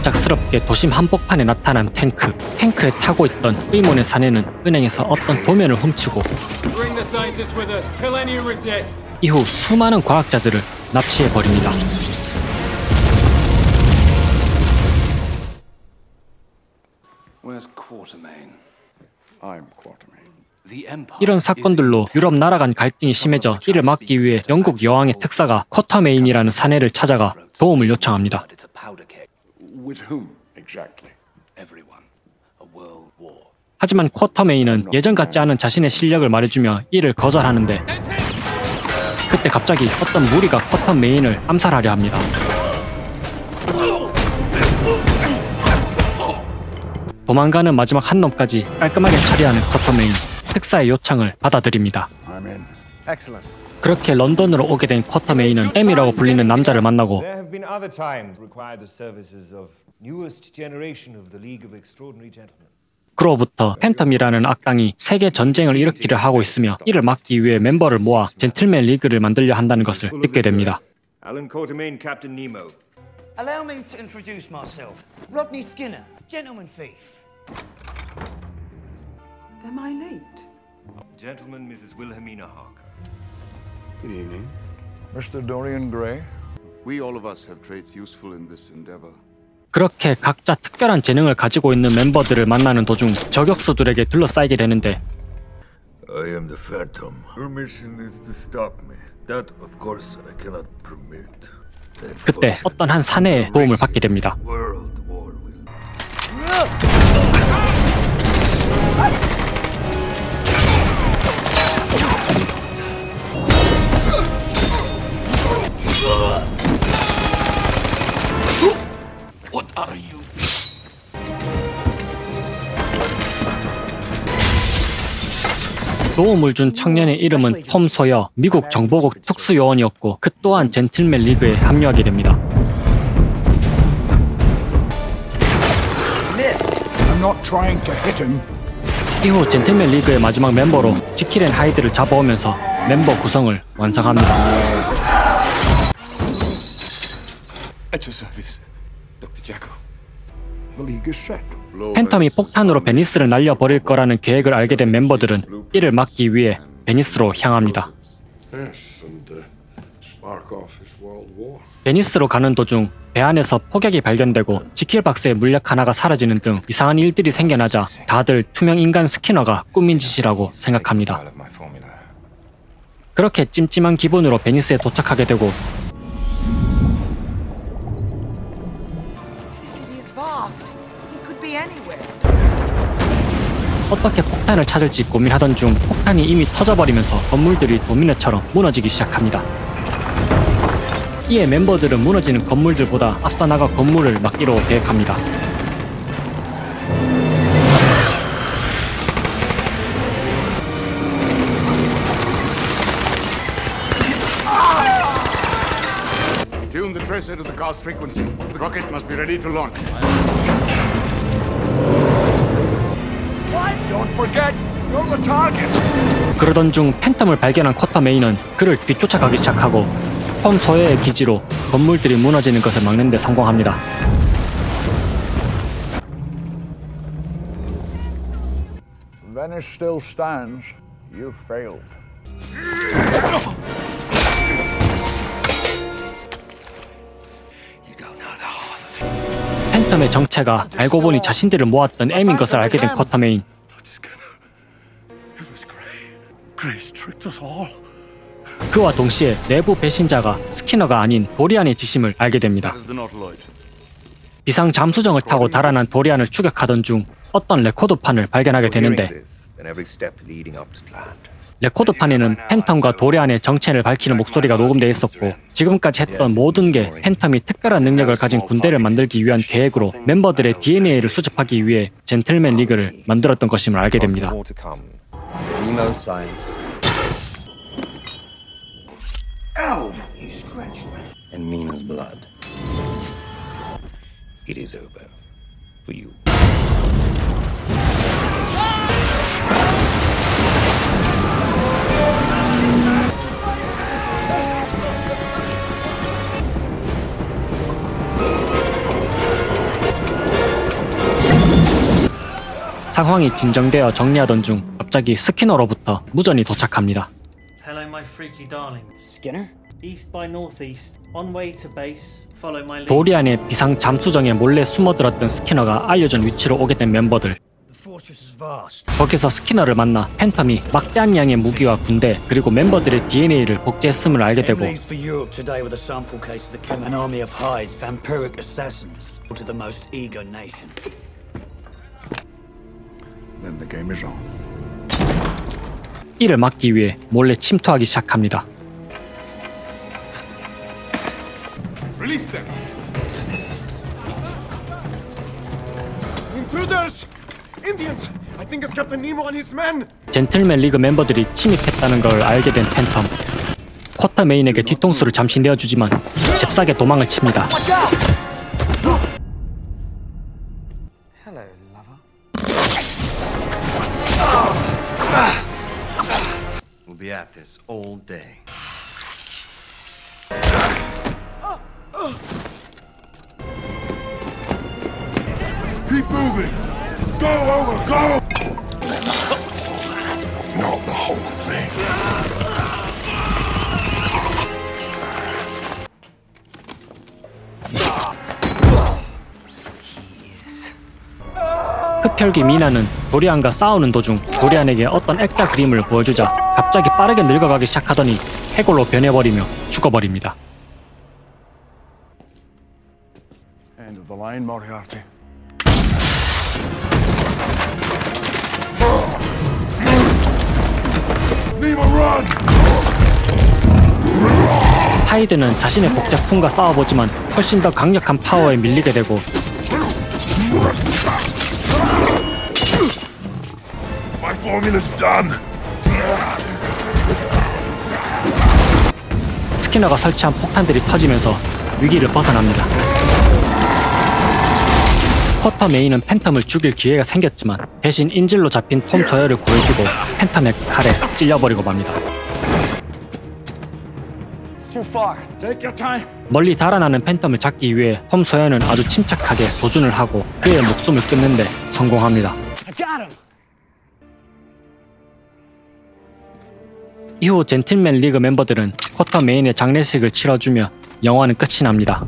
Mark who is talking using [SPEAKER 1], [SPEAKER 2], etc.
[SPEAKER 1] 갑작스럽게 도심 한복판에 나타난 탱크. 탱크에 타고 있던 의문의 사내는 은행에서 어떤 도면을 훔치고 이후 수많은 과학자들을 납치해버립니다. 이런 사건들로 유럽 나라 간 갈등이 심해져 이를 막기 위해 영국 여왕의 특사가 쿼터메인이라는 사내를 찾아가 도움을 요청합니다. 하지만 쿼터메인은 예전 같지 않은 자신의 실력을 말해주며 이를 거절하는데 그때 갑자기 어떤 무리가 쿼터메인을 암살하려 합니다. 도망가는 마지막 한 놈까지 깔끔하게 처리하는 쿼터메인. 특사의 요청을 받아들입니다. 그렇게 런던으로 오게 된 쿼터메인은 M이라고 불리는 남자를 만나고 그로부터 팬텀이라는 악당이 세계 전쟁을 일으키려 하고 있으며 이를 막기 위해 멤버를 모아 젠틀맨 리그를 만들려 한다는 것을 듣게 됩니다.
[SPEAKER 2] Alan Quatermain, Captain Nemo.
[SPEAKER 3] Allow me to introduce myself. Rodney Skinner, gentleman thief.
[SPEAKER 4] Am I late?
[SPEAKER 2] Gentleman, Mrs. Wilhelmina Harker.
[SPEAKER 5] Good evening.
[SPEAKER 6] Mr. Dorian Gray.
[SPEAKER 5] We all of us have traits useful in this endeavor.
[SPEAKER 1] 그렇게 각자 특별한 재능을 가지고 있는 멤버들을 만나는 도중 저격수들에게 둘러싸이게 되는데
[SPEAKER 7] I am the Phantom. Your mission is to stop me. That, of course, I cannot permit.
[SPEAKER 1] 그때 어떤 한 사내의 도움을 받게 됩니다.
[SPEAKER 7] World War will.
[SPEAKER 5] What are you?
[SPEAKER 1] 도움을 준 청년의 이름은 톰 소여, 미국 정보국 특수요원이었고 그 또한 젠틀맨 리그에 합류하게 됩니다.
[SPEAKER 6] I'm not trying to hit him.
[SPEAKER 1] 이후 젠틀맨 리그의 마지막 멤버로 지킬 앤 하이드를 잡아오면서 멤버 구성을 완성합니다.
[SPEAKER 5] At your service, Dr. Jekyll.
[SPEAKER 6] The League is set.
[SPEAKER 1] 팬텀이 폭탄으로 베니스를 날려버릴 거라는 계획을 알게 된 멤버들은 이를 막기 위해 베니스로 향합니다.
[SPEAKER 6] Yes, and spark off this world war.
[SPEAKER 1] 베니스로 가는 도중 배 안에서 폭약이 발견되고 지킬박스의 물약 하나가 사라지는 등 이상한 일들이 생겨나자 다들 투명 인간 스키너가 꾸민 짓이라고 생각합니다. 그렇게 찜찜한 기분으로 베니스에 도착하게 되고 어떻게 폭탄을 찾을지 고민하던 중 폭탄이 이미 터져버리면서 건물들이 도미노처럼 무너지기 시작합니다. 이에 멤버들은 무너지는 건물들보다 앞서 나가 건물을 막기로 계획합니다.
[SPEAKER 5] Tune the tracer to the cast frequency. The rocket must be ready to launch.
[SPEAKER 6] Don't forget, you're the target.
[SPEAKER 1] 그러던 중 팬텀을 발견한 쿼터메인은 그를 뒤쫓아가기 시작하고 톰 소여의 기지로 건물들이 무너지는 것을 막는 데 성공합니다.
[SPEAKER 6] Venice still stands. You failed.
[SPEAKER 1] 팬텀의 정체가 알고 보니 자신들을 모았던 M인 것을 알게 된 쿼터메인. 그와 동시에 내부 배신자가 스키너가 아닌 도리안의 지심을 알게 됩니다. 비상 잠수정을 타고 달아난 도리안을 추격하던 중 어떤 레코드판을 발견하게 되는데 레코드판에는 팬텀과 도리안의 정체를 밝히는 목소리가 녹음되어 있었고 지금까지 했던 모든 게 팬텀이 특별한 능력을 가진 군대를 만들기 위한 계획으로 멤버들의 DNA를 수집하기 위해 젠틀맨 리그를 만들었던 것임을 알게 됩니다.
[SPEAKER 3] Ow! You scratched me. And Mina's blood. It is over. For you.
[SPEAKER 1] 상황이 진정되어 정리하던 중 갑자기 스키너로부터 무전이 도착합니다.
[SPEAKER 4] Hello, my freaky darling.
[SPEAKER 3] Skinner?
[SPEAKER 4] East by northeast. On way to base. Follow my lead.
[SPEAKER 1] 도리안의 비상 잠수정에 몰래 숨어들었던 스키너가 알려준 위치로 오게 된 멤버들.
[SPEAKER 3] The fortress is vast.
[SPEAKER 1] 거기서 스키너를 만나 팬텀이 막대한 양의 무기와 군대 그리고 멤버들의 DNA를 복제했음을 알게 되고
[SPEAKER 3] leaves for Europe today with a sample case of the Chem, an army of hides, vampiric assassins, to the most eager nation.
[SPEAKER 5] Then the game is on.
[SPEAKER 1] 이를 막기 위해 몰래 침투하기 시작합니다.
[SPEAKER 5] Release them! Intruders! Indians! I think it's Captain Nemo and his men!
[SPEAKER 1] 젠틀맨 리그 멤버들이 침입했다는 걸 알게 된 팬텀. 쿼터메인에게 뒤통수를 잠시 내어주지만 잽싸게 도망을 칩니다.
[SPEAKER 3] Hello, lover.
[SPEAKER 2] We'll be at this all day.
[SPEAKER 5] Keep moving! Go over, go!
[SPEAKER 6] Not the whole thing.
[SPEAKER 1] 흡혈귀 미나는 도리안과 싸우는 도중 도리안에게 어떤 액자 그림을 보여주자 갑자기 빠르게 늙어가기 시작하더니 해골로 변해버리며 죽어버립니다.
[SPEAKER 5] End of the line, Moriarty. Nemo, run!
[SPEAKER 1] 하이드는 자신의 복제품과 싸워보지만 훨씬 더 강력한 파워에 밀리게 되고
[SPEAKER 6] My formula's done.
[SPEAKER 1] 스키너가 설치한 폭탄들이 터지면서 위기를 벗어납니다. 쿼터 메인은 팬텀을 죽일 기회가 생겼지만 대신 인질로 잡힌 톰 소여를 구해주고 팬텀의 칼에 찔려버리고 맙니다.
[SPEAKER 3] Too far.
[SPEAKER 5] Take your time.
[SPEAKER 1] 멀리 달아나는 팬텀을 잡기 위해 톰 소여는 아주 침착하게 도준을 하고 그의 목숨을 끊는 데 성공합니다.
[SPEAKER 3] I got him.
[SPEAKER 1] 이후 젠틀맨 리그 멤버들은 쿼터 메인의 장례식을 치러주며 영화는 끝이 납니다.